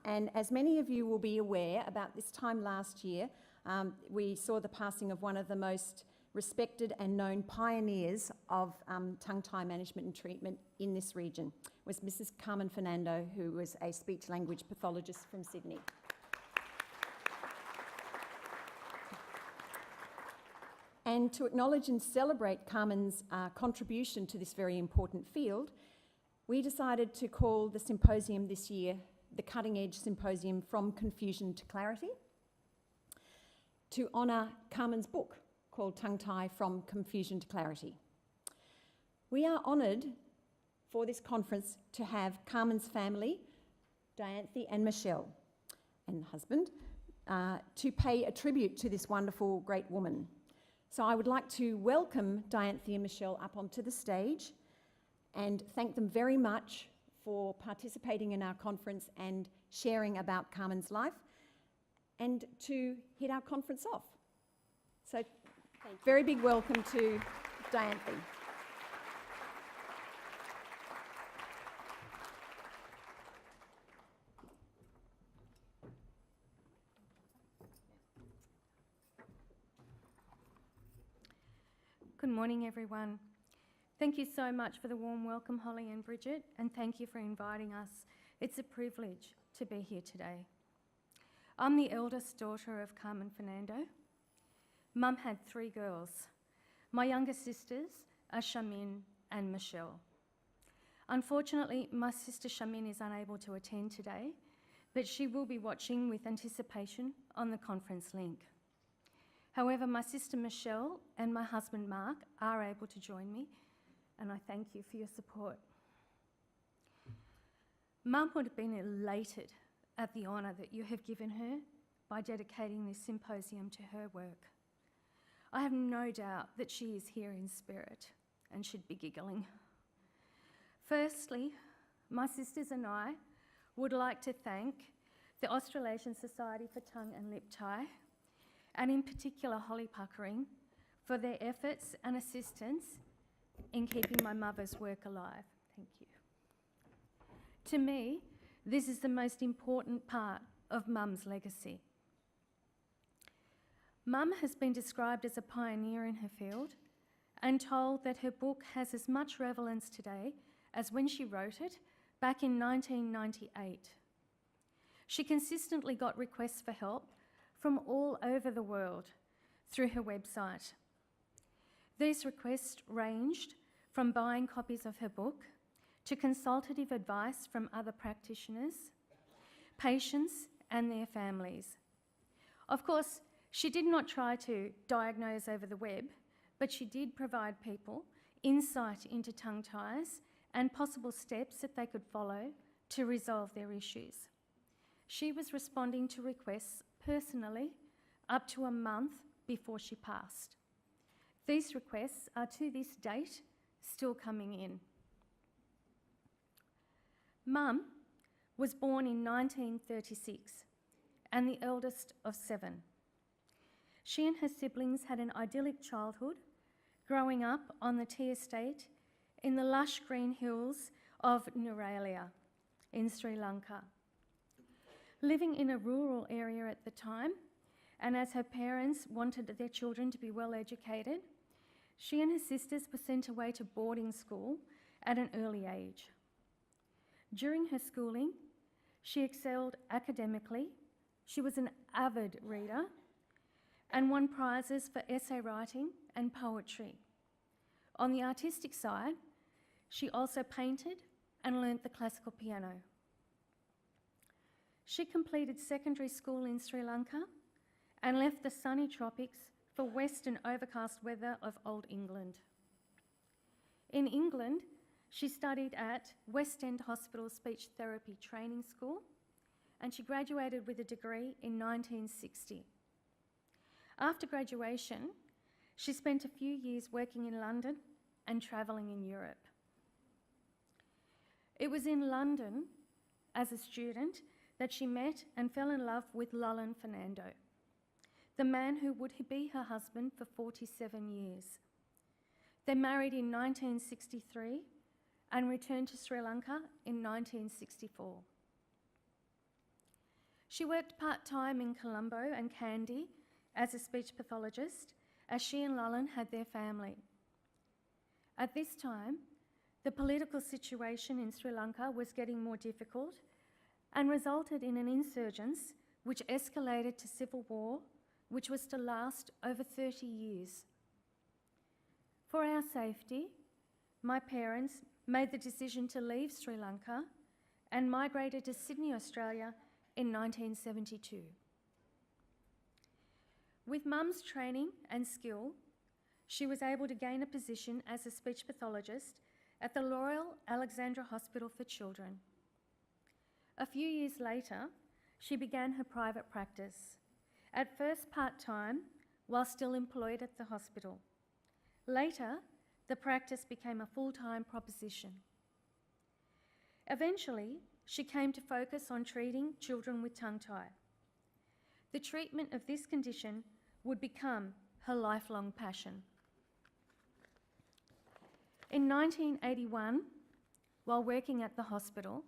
And as many of you will be aware, about this time last year, we saw the passing of one of the most respected and known pioneers of tongue-tie management and treatment in this region. It was Mrs. Carmen Fernando, who was a speech-language pathologist from Sydney. And to acknowledge and celebrate Carmen's contribution to this very important field, we decided to call the symposium this year the Cutting Edge Symposium From Confusion to Clarity, to honour Carmen's book called Tongue Tie From Confusion to Clarity. We are honoured for this conference to have Carmen's family, Dianthe and Michelle, and husband, to pay a tribute to this wonderful, great woman. So I would like to welcome Dianthe and Michelle up onto the stage and thank them very much for participating in our conference and sharing about Carmen's life, and to hit our conference off. So very big welcome to Dianthe. Good morning, everyone. Thank you so much for the warm welcome, Holly and Bridget, and thank you for inviting us. It's a privilege to be here today. I'm the eldest daughter of Carmen Fernando. Mum had 3 girls. My younger sisters are Charmin and Michelle. Unfortunately, my sister Charmin is unable to attend today, but she will be watching with anticipation on the conference link. However, my sister Michelle and my husband Mark are able to join me, and I thank you for your support. Mum would have been elated at the honour that you have given her by dedicating this symposium to her work. I have no doubt that she is here in spirit and should be giggling. Firstly, my sisters and I would like to thank the Australasian Society for Tongue and Lip Tie, and in particular Holly Puckering, for their efforts and assistance in keeping my mother's work alive. Thank you. To me, this is the most important part of Mum's legacy. Mum has been described as a pioneer in her field and told that her book has as much relevance today as when she wrote it back in 1998. She consistently got requests for help from all over the world through her website. These requests ranged from buying copies of her book to consultative advice from other practitioners, patients and their families. Of course, she did not try to diagnose over the web, but she did provide people insight into tongue ties and possible steps that they could follow to resolve their issues. She was responding to requests personally up to a month before she passed. These requests are to this date still coming in. Mum was born in 1936 and the eldest of 7. She and her siblings had an idyllic childhood, growing up on the tea estate in the lush green hills of Nuralia in Sri Lanka. Living in a rural area at the time, and as her parents wanted their children to be well educated, she and her sisters were sent away to boarding school at an early age. During her schooling, she excelled academically. She was an avid reader and won prizes for essay writing and poetry. On the artistic side, she also painted and learnt the classical piano. She completed secondary school in Sri Lanka and left the sunny tropics for western overcast weather of Old England. In England, she studied at West End Hospital Speech Therapy Training School, and she graduated with a degree in 1960. After graduation, she spent a few years working in London and travelling in Europe. It was in London, as a student, that she met and fell in love with Fernando, the man who would be her husband for 47 years. They married in 1963 and returned to Sri Lanka in 1964. She worked part-time in Colombo and Kandy as a speech pathologist, as she and Lalan had their family. At this time, the political situation in Sri Lanka was getting more difficult and resulted in an insurgence which escalated to civil war, which was to last over 30 years. For our safety, my parents made the decision to leave Sri Lanka and migrated to Sydney, Australia in 1972. With Mum's training and skill, she was able to gain a position as a speech pathologist at the Royal Alexandra Hospital for Children. A few years later, she began her private practice, at first part-time, while still employed at the hospital. Later, the practice became a full-time proposition. Eventually, she came to focus on treating children with tongue-tie. The treatment of this condition would become her lifelong passion. In 1981, while working at the hospital,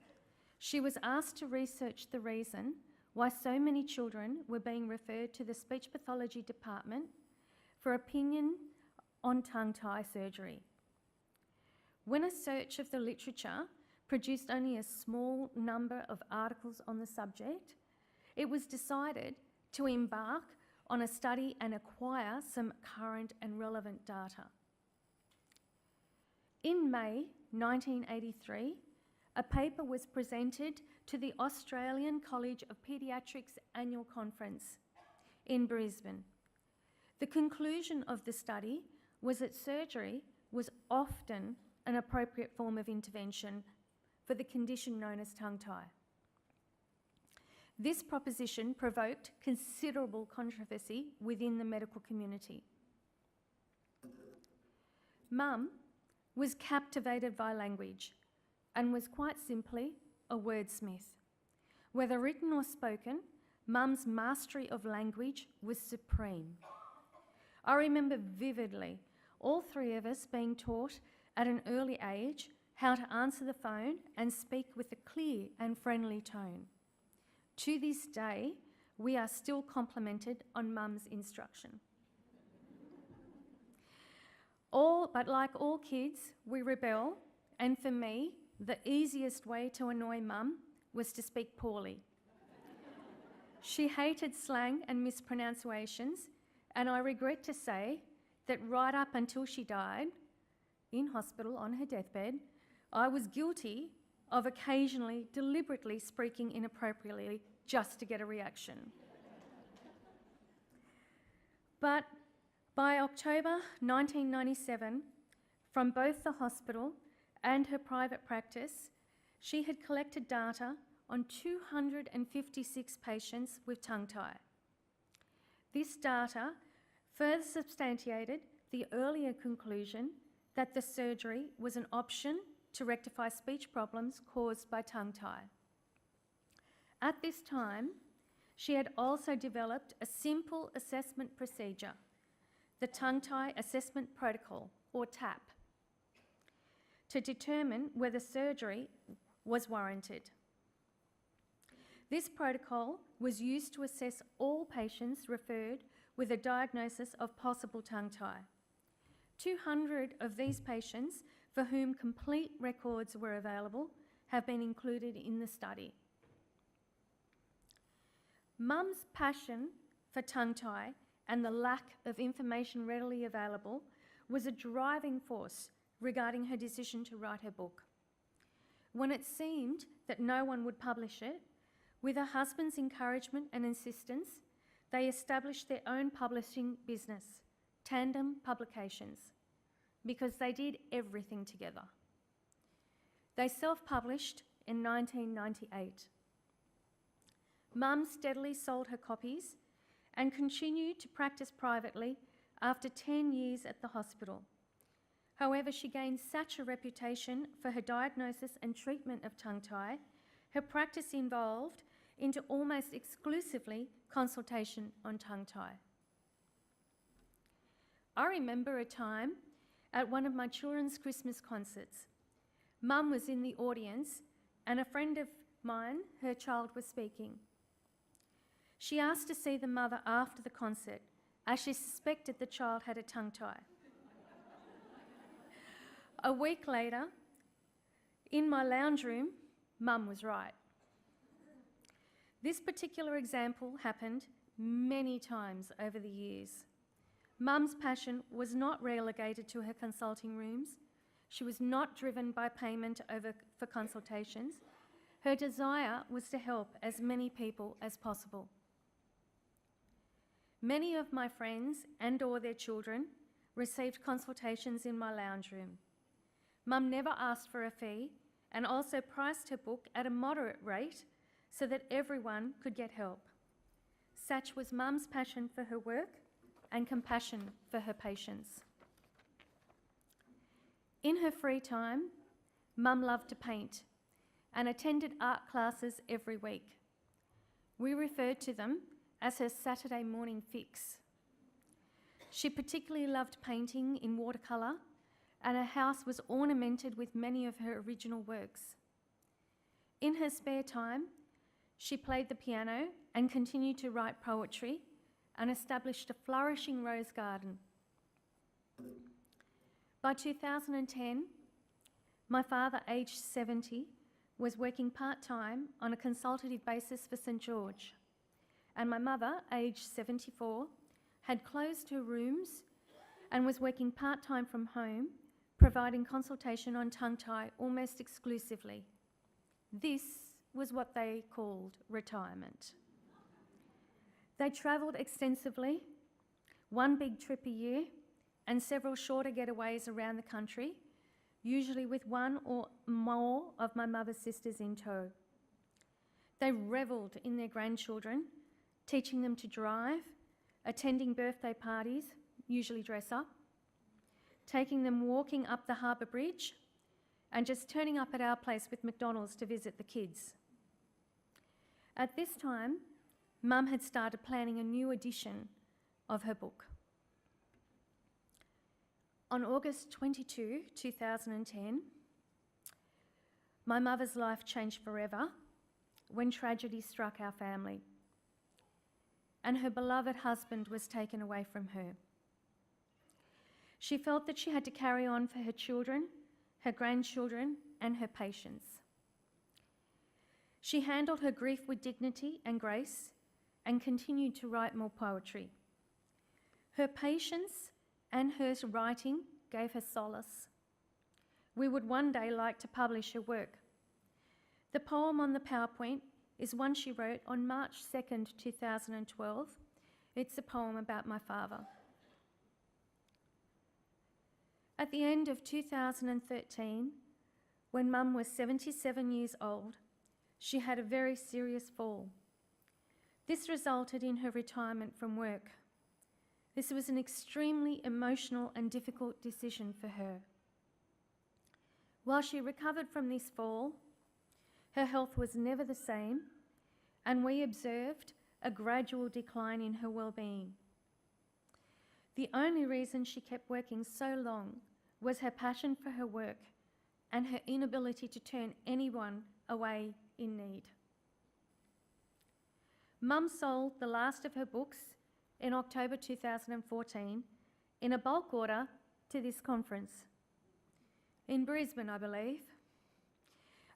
she was asked to research the reason why so many children were being referred to the speech pathology department for opinion on tongue-tie surgery. When a search of the literature produced only a small number of articles on the subject, it was decided to embark on a study and acquire some current and relevant data. In May 1983, a paper was presented to the Australian College of Paediatrics Annual Conference in Brisbane. The conclusion of the study was that surgery was often an appropriate form of intervention for the condition known as tongue-tie. This proposition provoked considerable controversy within the medical community. Mum was captivated by language and was quite simply a wordsmith. Whether written or spoken, Mum's mastery of language was supreme. I remember vividly all three of us being taught at an early age how to answer the phone and speak with a clear and friendly tone. To this day, we are still complimented on Mum's instruction. But like all kids, we rebel, and for me, the easiest way to annoy Mum was to speak poorly. She hated slang and mispronunciations, and I regret to say that right up until she died, in hospital on her deathbed, I was guilty of occasionally deliberately speaking inappropriately just to get a reaction. But by October 1997, from both the hospital and her private practice, she had collected data on 256 patients with tongue-tie. This data further substantiated the earlier conclusion that the surgery was an option to rectify speech problems caused by tongue-tie. At this time, she had also developed a simple assessment procedure, the Tongue-Tie Assessment Protocol, or TAP, to determine whether surgery was warranted. This protocol was used to assess all patients referred with a diagnosis of possible tongue-tie. 200 of these patients for whom complete records were available have been included in the study. Mum's passion for tongue-tie and the lack of information readily available was a driving force regarding her decision to write her book. When it seemed that no one would publish it, with her husband's encouragement and insistence, they established their own publishing business, Tandem Publications, because they did everything together. They self-published in 1998. Mum steadily sold her copies and continued to practice privately after 10 years at the hospital. However, she gained such a reputation for her diagnosis and treatment of tongue-tie, her practice evolved into almost exclusively consultation on tongue-tie. I remember a time at one of my children's Christmas concerts. Mum was in the audience and a friend of mine, her child, was speaking. She asked to see the mother after the concert, as she suspected the child had a tongue tie. A week later, in my lounge room, Mum was right. This particular example happened many times over the years. Mum's passion was not relegated to her consulting rooms. She was not driven by payment for consultations. Her desire was to help as many people as possible. Many of my friends and/or their children received consultations in my lounge room. Mum never asked for a fee and also priced her book at a moderate rate so that everyone could get help. Such was Mum's passion for her work and compassion for her patients. In her free time, Mum loved to paint and attended art classes every week. We referred to them as her Saturday morning fix. She particularly loved painting in watercolour, and her house was ornamented with many of her original works. In her spare time, she played the piano and continued to write poetry and established a flourishing rose garden. By 2010, my father, aged 70, was working part-time on a consultative basis for St George, and my mother, aged 74, had closed her rooms and was working part-time from home, providing consultation on tongue tie almost exclusively. This was what they called retirement. They travelled extensively, one big trip a year, and several shorter getaways around the country, usually with one or more of my mother's sisters in tow. They revelled in their grandchildren, teaching them to drive, attending birthday parties, usually dress up, taking them walking up the Harbour Bridge, and just turning up at our place with McDonald's to visit the kids. At this time, Mum had started planning a new edition of her book. On August 22, 2010, my mother's life changed forever when tragedy struck our family, and her beloved husband was taken away from her. She felt that she had to carry on for her children, her grandchildren, and her patients. She handled her grief with dignity and grace and continued to write more poetry. Her patience and her writing gave her solace. We would one day like to publish her work. The poem on the PowerPoint is one she wrote on March 2nd, 2012. It's a poem about my father. At the end of 2013, when Mum was 77 years old, she had a very serious fall. This resulted in her retirement from work. This was an extremely emotional and difficult decision for her. While she recovered from this fall, her health was never the same, and we observed a gradual decline in her well-being. The only reason she kept working so long was her passion for her work and her inability to turn anyone away in need. Mum sold the last of her books in October 2014 in a bulk order to this conference in Brisbane, I believe.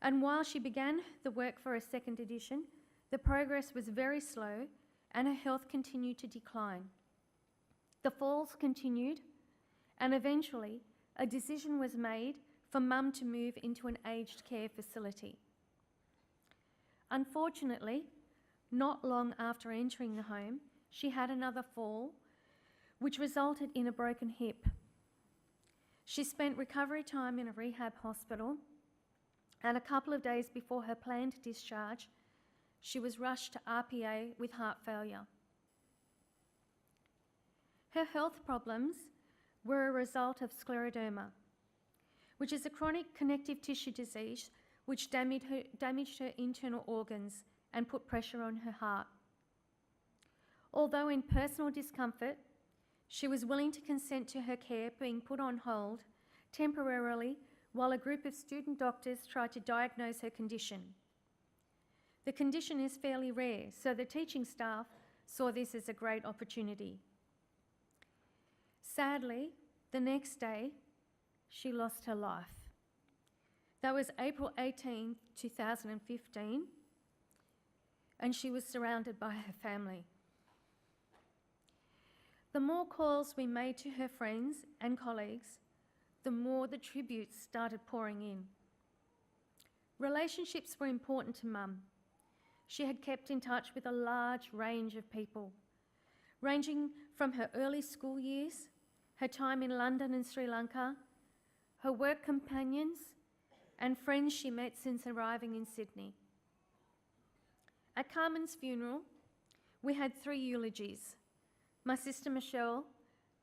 And while she began the work for a second edition, the progress was very slow and her health continued to decline. The falls continued, and eventually a decision was made for Mum to move into an aged care facility. Unfortunately, not long after entering the home, she had another fall, which resulted in a broken hip. She spent recovery time in a rehab hospital, and a couple of days before her planned discharge, she was rushed to RPA with heart failure. Her health problems were a result of scleroderma, which is a chronic connective tissue disease which damaged her internal organs and put pressure on her heart. Although in personal discomfort, she was willing to consent to her care being put on hold temporarily while a group of student doctors tried to diagnose her condition. The condition is fairly rare, so the teaching staff saw this as a great opportunity. Sadly, the next day, she lost her life. That was April 18, 2015, and she was surrounded by her family. The more calls we made to her friends and colleagues, the more the tributes started pouring in. Relationships were important to Mum. She had kept in touch with a large range of people, ranging from her early school years, her time in London and Sri Lanka, her work companions, and friends she met since arriving in Sydney. At Carmen's funeral, we had 3 eulogies: my sister Michelle,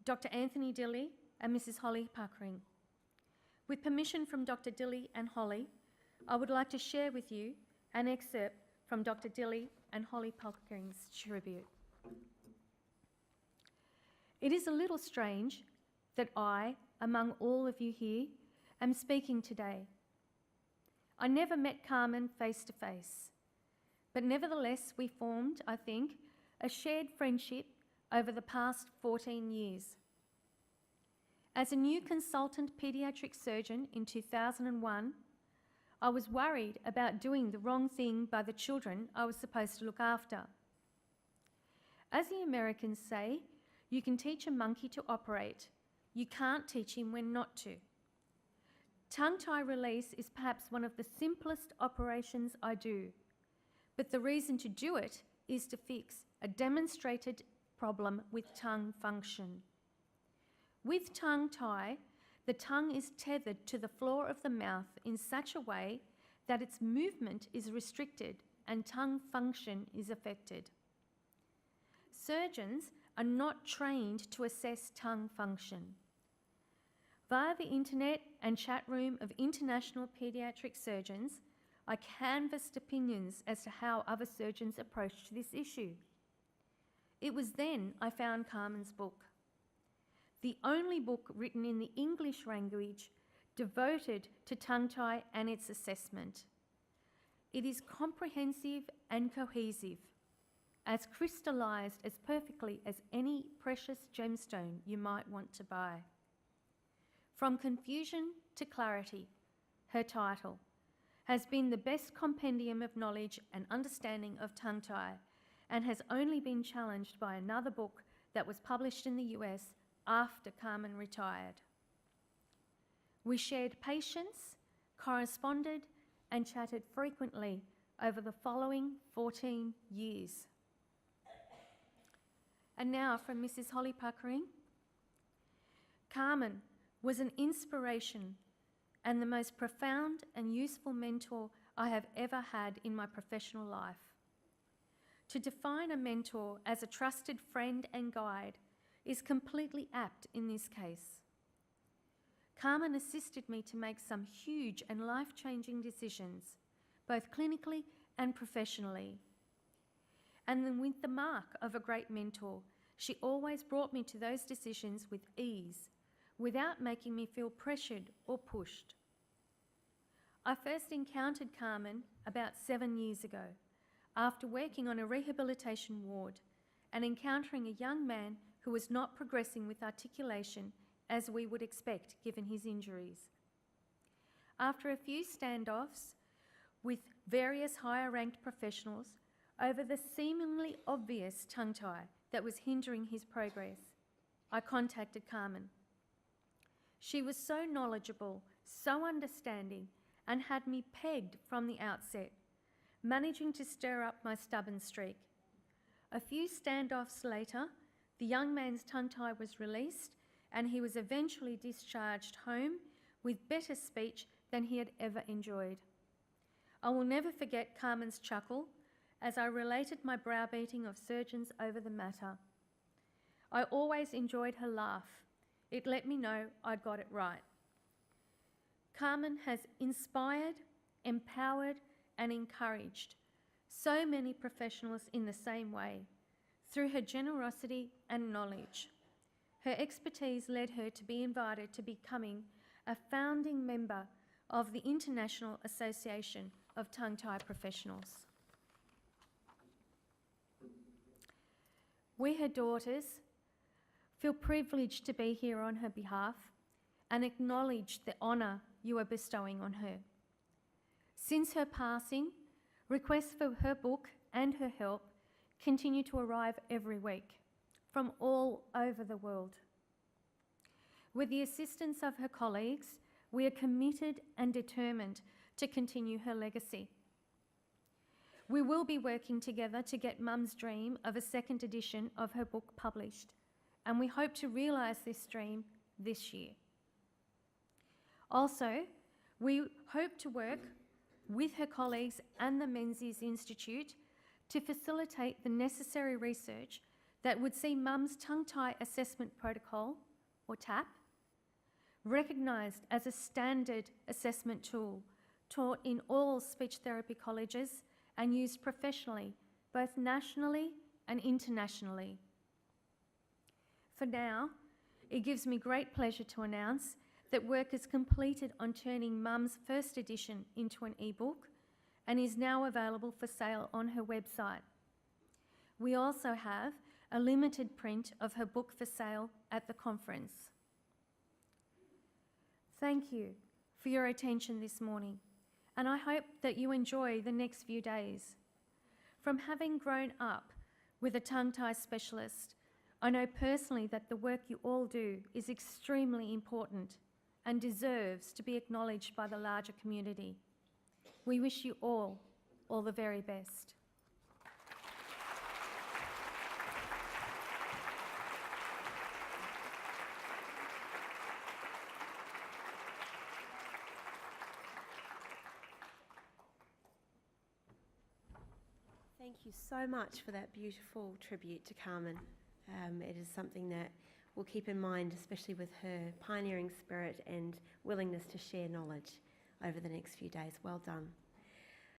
Dr. Anthony Dilley, and Mrs. Holly Puckering. With permission from Dr. Dilley and Holly, I would like to share with you an excerpt from Dr. Dilley and Holly Pockering's tribute. It is a little strange that I, among all of you here, am speaking today. I never met Carmen face to face, but nevertheless we formed, I think, a shared friendship over the past 14 years. As a new consultant paediatric surgeon in 2001, I was worried about doing the wrong thing by the children I was supposed to look after. As the Americans say, you can teach a monkey to operate. You can't teach him when not to. Tongue-tie release is perhaps one of the simplest operations I do, but the reason to do it is to fix a demonstrated problem with tongue function. With tongue-tie, the tongue is tethered to the floor of the mouth in such a way that its movement is restricted and tongue function is affected. Surgeons are not trained to assess tongue function. Via the internet and chat room of international paediatric surgeons, I canvassed opinions as to how other surgeons approached this issue. It was then I found Carmen's book, the only book written in the English language devoted to tongue-tie and its assessment. It is comprehensive and cohesive, as crystallised as perfectly as any precious gemstone you might want to buy. From Confusion to Clarity, her title, has been the best compendium of knowledge and understanding of tongue-tie, and has only been challenged by another book that was published in the US after Carmen retired. We shared patience, corresponded, and chatted frequently over the following 14 years. And now from Mrs. Holly Puckering. Carmen was an inspiration and the most profound and useful mentor I have ever had in my professional life. To define a mentor as a trusted friend and guide is completely apt in this case. Carmen assisted me to make some huge and life-changing decisions, both clinically and professionally. And then with the mark of a great mentor, she always brought me to those decisions with ease, without making me feel pressured or pushed. I first encountered Carmen about 7 years ago, after working on a rehabilitation ward and encountering a young man who was not progressing with articulation as we would expect given his injuries. After a few standoffs with various higher-ranked professionals over the seemingly obvious tongue-tie that was hindering his progress, I contacted Carmen. She was so knowledgeable, so understanding, and had me pegged from the outset, managing to stir up my stubborn streak. A few standoffs later, the young man's tongue-tie was released and he was eventually discharged home with better speech than he had ever enjoyed. I will never forget Carmen's chuckle as I related my browbeating of surgeons over the matter. I always enjoyed her laugh. It let me know I got it right. Carmen has inspired, empowered, and encouraged so many professionals in the same way through her generosity and knowledge. Her expertise led her to be invited to becoming a founding member of the International Association of Tongue-Tie Professionals. We, her daughters, feel privileged to be here on her behalf and acknowledge the honour you are bestowing on her. Since her passing, requests for her book and her help continue to arrive every week from all over the world. With the assistance of her colleagues, we are committed and determined to continue her legacy. We will be working together to get Mum's dream of a second edition of her book published, and we hope to realise this dream this year. Also, we hope to work with her colleagues and the Menzies Institute to facilitate the necessary research that would see Mum's tongue-tie assessment protocol, or TAP, recognised as a standard assessment tool taught in all speech therapy colleges and used professionally, both nationally and internationally. For now, it gives me great pleasure to announce that work is completed on turning Mum's first edition into an ebook and is now available for sale on her website. We also have a limited print of her book for sale at the conference. Thank you for your attention this morning, and I hope that you enjoy the next few days. From having grown up with a tongue-tie specialist, I know personally that the work you all do is extremely important and deserves to be acknowledged by the larger community. We wish you all the very best. Thank you so much for that beautiful tribute to Carmen. It is something that we'll keep in mind, especially with her pioneering spirit and willingness to share knowledge over the next few days. Well done.